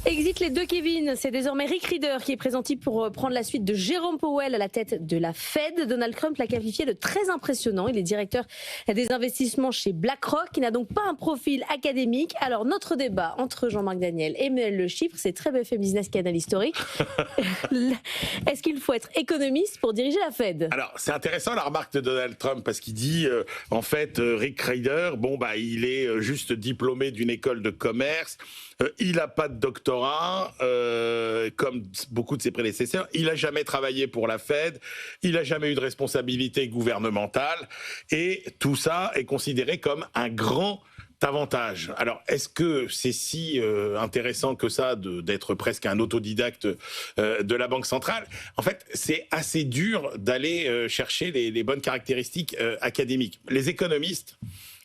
Exit les deux Kevin, c'est désormais Rick Rieder qui est présenté pour prendre la suite de Jérôme Powell à la tête de la Fed. Donald Trump l'a qualifié de très impressionnant. Il est directeur des investissements chez BlackRock. Il n'a donc pas un profil académique. Alors notre débat entre Jean-Marc Daniel et Emmanuel Le Chypre, c'est très BFM Business Canal historique. Est-ce qu'il faut être économiste pour diriger la Fed? Alors c'est intéressant la remarque de Donald Trump parce qu'il dit en fait Rick Rieder, il est juste diplômé d'une école de commerce. Il n'a pas de doctorat, comme beaucoup de ses prédécesseurs. Il n'a jamais travaillé pour la Fed. Il n'a jamais eu de responsabilité gouvernementale. Et tout ça est considéré comme un grand avantage. Alors, est-ce que c'est si intéressant que ça d'être presque un autodidacte de la Banque centrale? En fait, c'est assez dur d'aller chercher les bonnes caractéristiques académiques. Les économistes,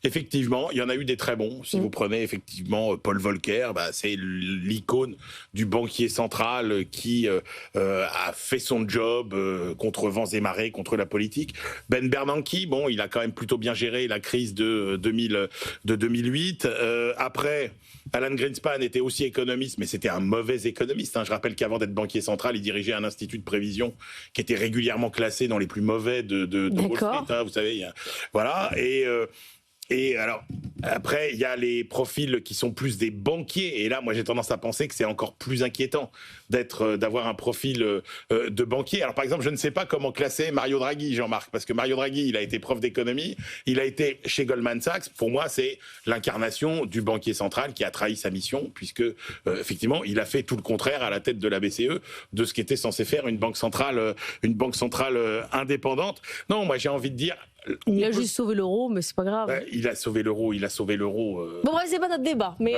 effectivement, il y en a eu des très bons. Si vous prenez effectivement Paul Volcker, c'est l'icône du banquier central qui a fait son job contre vents et marées, contre la politique. Ben Bernanke, il a quand même plutôt bien géré la crise de 2008. Après, Alan Greenspan était aussi économiste, mais c'était un mauvais économiste. Je rappelle qu'avant d'être banquier central, il dirigeait un institut de prévision qui était régulièrement classé dans les plus mauvais de Wall Street. Vous savez, voilà. Et alors, après, il y a les profils qui sont plus des banquiers. Et là, moi, j'ai tendance à penser que c'est encore plus inquiétant d'avoir un profil de banquier. Alors, par exemple, je ne sais pas comment classer Mario Draghi, Jean-Marc, parce que Mario Draghi, il a été prof d'économie, il a été chez Goldman Sachs. Pour moi, c'est l'incarnation du banquier central qui a trahi sa mission, puisque, effectivement, il a fait tout le contraire à la tête de la BCE de ce qu'était censé faire une banque centrale indépendante. Non, moi, j'ai envie de dire... Il a juste sauvé l'euro, mais c'est pas grave. Il a sauvé l'euro. Bon, bref, c'est pas notre débat. Mais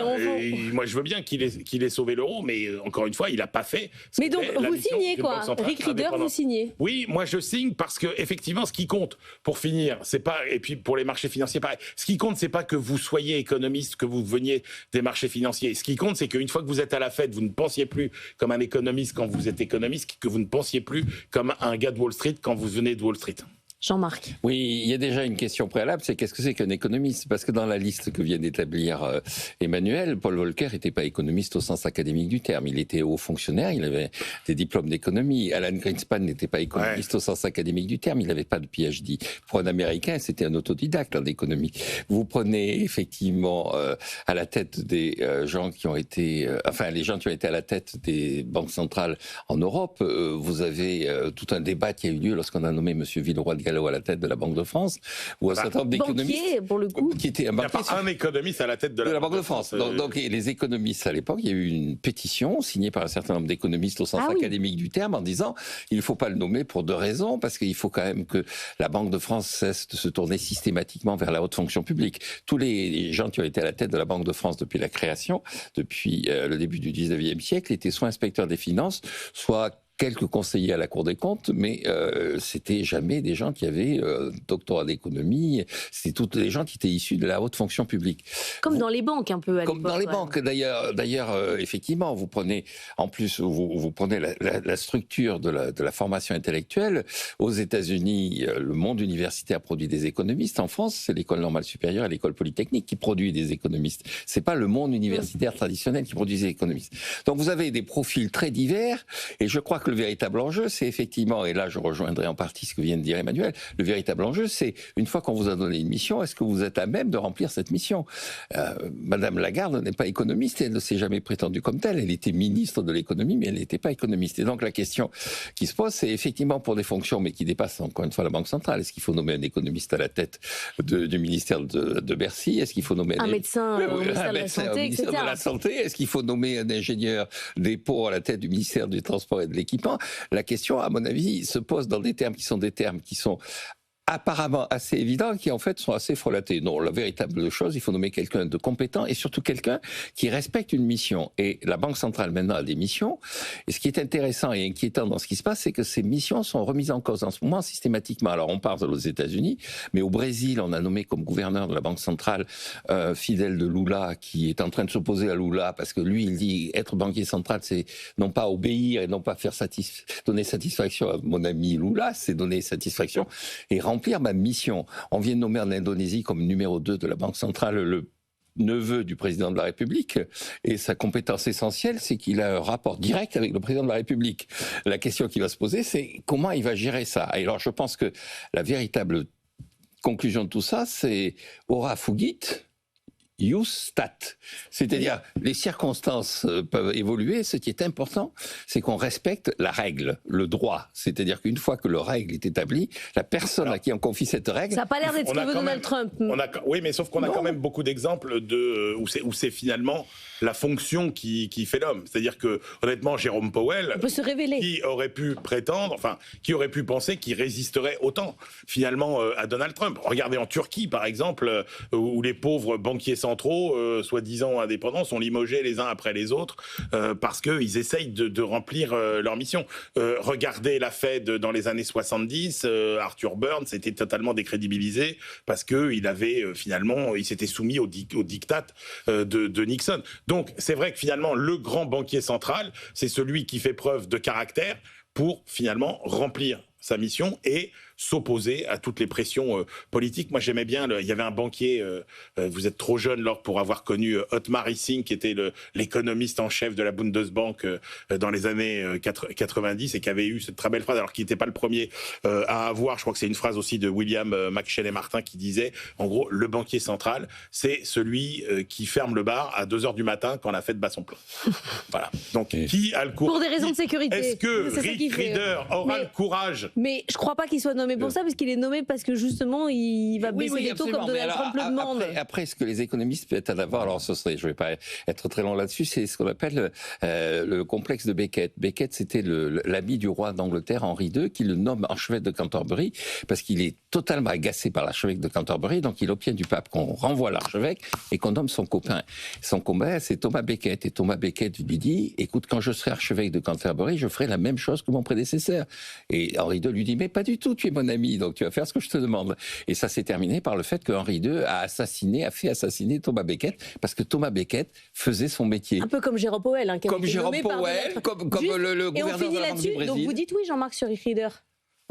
moi, je veux bien qu'il ait sauvé l'euro, mais encore une fois, il n'a pas fait. Mais donc, vous signez quoi? Rick Rieder, vous signez? Oui, moi, je signe parce que effectivement, ce qui compte, pour finir, c'est pas, et puis pour les marchés financiers, pareil. Ce qui compte, c'est pas que vous soyez économiste, que vous veniez des marchés financiers. Ce qui compte, c'est qu'une fois que vous êtes à la Fed, vous ne pensiez plus comme un économiste quand vous êtes économiste, que vous ne pensiez plus comme un gars de Wall Street quand vous venez de Wall Street. Jean-Marc. Oui, il y a déjà une question préalable, c'est qu'est-ce que c'est qu'un économiste? Parce que dans la liste que vient d'établir Emmanuel, Paul Volcker n'était pas économiste au sens académique du terme. Il était haut fonctionnaire, il avait des diplômes d'économie. Alan Greenspan n'était pas économiste au sens académique du terme, il n'avait pas de PhD. Pour un Américain, c'était un autodidacte d'économie. Vous prenez effectivement à la tête des gens qui ont été... les gens qui ont été à la tête des banques centrales en Europe, vous avez tout un débat qui a eu lieu lorsqu'on a nommé M. Villeroy de à la tête de la Banque de France, ou un certain nombre d'économistes pour le coup. Qui était un banquier. Il n'y a pas un économiste à la tête de la Banque de France. Donc les économistes à l'époque, il y a eu une pétition signée par un certain nombre d'économistes au sens académique du terme en disant il ne faut pas le nommer pour deux raisons, parce qu'il faut quand même que la Banque de France cesse de se tourner systématiquement vers la haute fonction publique. Tous les gens qui ont été à la tête de la Banque de France depuis la création, depuis le début du 19e siècle, étaient soit inspecteurs des finances, soit quelques conseillers à la Cour des comptes, mais c'était jamais des gens qui avaient doctorat d'économie. C'était tous les gens qui étaient issus de la haute fonction publique. Comme dans les banques un peu à l'époque. Comme dans les banques. D'ailleurs, effectivement, vous prenez en plus vous prenez la structure de la formation intellectuelle. Aux États-Unis, le monde universitaire produit des économistes. En France, c'est l'école normale supérieure et l'école polytechnique qui produit des économistes. C'est pas le monde universitaire traditionnel qui produit des économistes. Donc vous avez des profils très divers, et je crois que le véritable enjeu, c'est effectivement, et là je rejoindrai en partie ce que vient de dire Emmanuel, le véritable enjeu, c'est une fois qu'on vous a donné une mission, est-ce que vous êtes à même de remplir cette mission? Madame Lagarde n'est pas économiste, elle ne s'est jamais prétendue comme telle, elle était ministre de l'économie, mais elle n'était pas économiste. Et donc la question qui se pose, c'est effectivement pour des fonctions, mais qui dépassent encore une fois la Banque centrale, est-ce qu'il faut nommer un économiste à la tête du ministère de Bercy? Est-ce qu'il faut nommer un médecin au ministère de la Santé, etc. De la Santé? Est-ce qu'il faut nommer un ingénieur des ponts à la tête du ministère du Transport et de l'Équipement? La question, à mon avis, se pose dans des termes qui sont apparemment assez évidents, qui en fait sont assez frelatés. Non, la véritable chose, il faut nommer quelqu'un de compétent et surtout quelqu'un qui respecte une mission. Et la Banque centrale maintenant a des missions. Et ce qui est intéressant et inquiétant dans ce qui se passe, c'est que ces missions sont remises en cause en ce moment systématiquement. Alors on parle aux États-Unis, mais au Brésil, on a nommé comme gouverneur de la Banque centrale fidèle de Lula, qui est en train de s'opposer à Lula parce que lui, il dit être banquier central, c'est non pas obéir et non pas faire donner satisfaction à mon ami Lula, c'est donner satisfaction et remplir ma mission. On vient de nommer en Indonésie comme numéro 2 de la Banque centrale le neveu du président de la République, et sa compétence essentielle, c'est qu'il a un rapport direct avec le président de la République. La question qui va se poser, c'est comment il va gérer ça. Et alors, je pense que la véritable conclusion de tout ça, c'est ora fugit, ius stat. C'est-à-dire, les circonstances peuvent évoluer. Ce qui est important, c'est qu'on respecte la règle, le droit. C'est-à-dire qu'une fois que la règle est établie, la personne à qui on confie cette règle... Ça n'a pas l'air d'être ce que veut Donald Trump. Oui, mais sauf qu'on a quand même beaucoup d'exemples où c'est finalement la fonction qui fait l'homme. C'est-à-dire que, honnêtement, Jérôme Powell... On peut se révéler. Qui aurait pu prétendre, qui aurait pu penser qu'il résisterait autant, finalement, à Donald Trump. Regardez en Turquie, par exemple, où les pauvres banquiers centraux, soi-disant indépendants, sont limogés les uns après les autres parce qu'ils essayent de remplir leur mission. Regardez la Fed dans les années 70, Arthur Burns était totalement décrédibilisé parce qu'il avait finalement, il s'était soumis au diktat de Nixon. Donc c'est vrai que finalement le grand banquier central, c'est celui qui fait preuve de caractère pour finalement remplir sa mission et s'opposer à toutes les pressions politiques. Moi, j'aimais bien, il y avait un banquier, vous êtes trop jeune, Laure, pour avoir connu Otmar Hissing, qui était l'économiste en chef de la Bundesbank dans les années 90 et qui avait eu cette très belle phrase, alors qu'il n'était pas le premier à avoir, je crois que c'est une phrase aussi de William McShane-Martin qui disait, en gros, le banquier central, c'est celui qui ferme le bar à 2h du matin quand la fête bat son plein. Voilà. Donc, qui a le courage? Pour des raisons de sécurité. Est-ce que Rick Rieder aura le courage? Mais je ne crois pas qu'il soit nommé pour ça, parce qu'il est nommé parce que justement, il va baisser les taux comme Donald Trump le demande. Après, ce que les économistes peuvent avoir, alors je ne vais pas être très long là-dessus, c'est ce qu'on appelle le complexe de Becket. Becket, c'était l'ami du roi d'Angleterre, Henri II, qui le nomme archevêque de Canterbury, parce qu'il est totalement agacé par l'archevêque de Canterbury, donc il obtient du pape qu'on renvoie l'archevêque et qu'on nomme son copain. Son copain, c'est Thomas Becket. Et Thomas Becket lui dit, écoute, quand je serai archevêque de Canterbury, je ferai la même chose que mon prédécesseur. Et Henri II lui dit, mais pas du tout, tu es mon ami, donc tu vas faire ce que je te demande. Et ça s'est terminé par le fait que Henri II a fait assassiner Thomas Becket, parce que Thomas Becket faisait son métier. Un peu comme Jérôme Powell. Hein, comme Jérôme Powell, comme le gouverneur de la Banque du Brésil. Donc vous dites oui, Jean-Marc, sur Rick Rieder?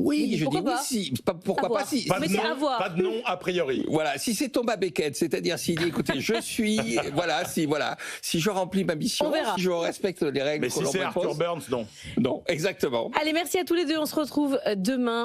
Oui, je dis oui, si. Pourquoi pas si. Pas de nom a priori. Voilà, si c'est Thomas Becket, c'est-à-dire s'il dit, écoutez, je suis, si je remplis ma mission, si je respecte les règles. Mais si c'est Arthur Burns, non. Non, exactement. Allez, merci à tous les deux, on se retrouve demain.